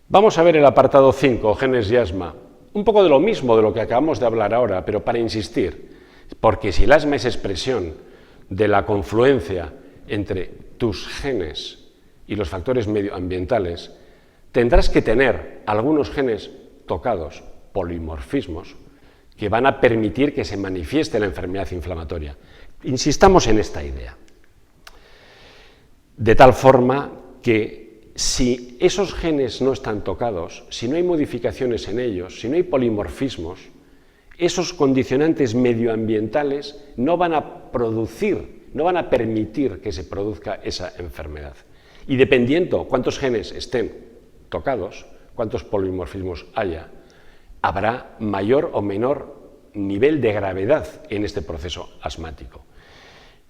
Vamos a ver el apartado 5, genes y asma. Un poco de lo mismo de lo que acabamos de hablar ahora, pero para insistir, porque si el asma es expresión de la confluencia entre tus genes y los factores medioambientales, tendrás que tener algunos genes tocados, polimorfismos, que van a permitir que se manifieste la enfermedad inflamatoria. Insistamos en esta idea. De tal forma que si esos genes no están tocados, si no hay modificaciones en ellos, si no hay polimorfismos, esos condicionantes medioambientales no van a producir, no van a permitir que se produzca esa enfermedad. Y dependiendo cuántos genes estén tocados, cuántos polimorfismos haya, habrá mayor o menor nivel de gravedad en este proceso asmático.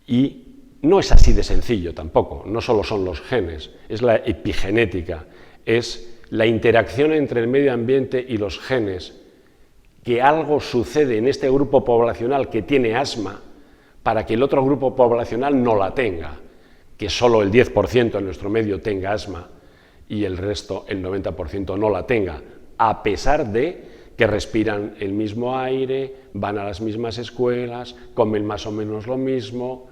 Y no es así de sencillo tampoco, no solo son los genes, es la epigenética, es la interacción entre el medio ambiente y los genes, que algo sucede en este grupo poblacional que tiene asma para que el otro grupo poblacional no la tenga, que solo el 10% en nuestro medio tenga asma y el resto, el 90%, no la tenga, a pesar de que respiran el mismo aire, van a las mismas escuelas, comen más o menos lo mismo,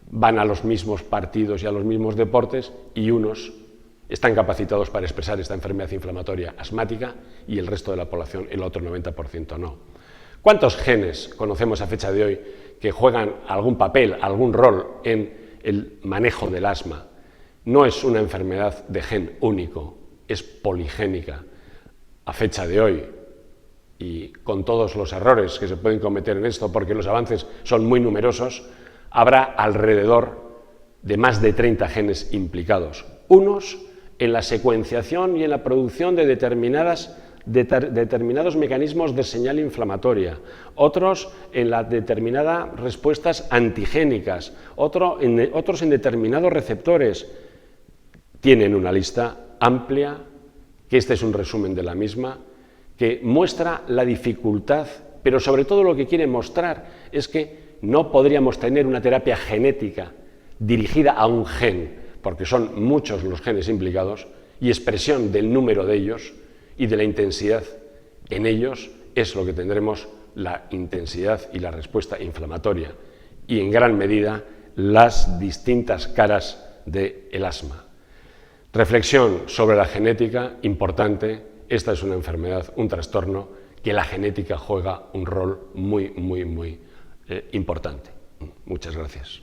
van a los mismos partidos y a los mismos deportes, y unos están capacitados para expresar esta enfermedad inflamatoria asmática y el resto de la población, el otro 90%, no. ¿Cuántos genes conocemos a fecha de hoy que juegan algún papel, algún rol en el manejo del asma? No es una enfermedad de gen único, es poligénica. A fecha de hoy, y con todos los errores que se pueden cometer en esto, porque los avances son muy numerosos, habrá alrededor de más de 30 genes implicados, unos en la secuenciación y en la producción de determinados mecanismos de señal inflamatoria, otros en las determinadas respuestas antigénicas, otros en determinados receptores. Tienen una lista amplia, que este es un resumen de la misma, que muestra la dificultad, pero sobre todo lo que quiere mostrar es que no podríamos tener una terapia genética dirigida a un gen, porque son muchos los genes implicados, y expresión del número de ellos y de la intensidad en ellos es lo que tendremos la intensidad y la respuesta inflamatoria, y en gran medida las distintas caras del asma. Reflexión sobre la genética, importante. Esta es una enfermedad, un trastorno, que la genética juega un rol muy importante. Muchas gracias.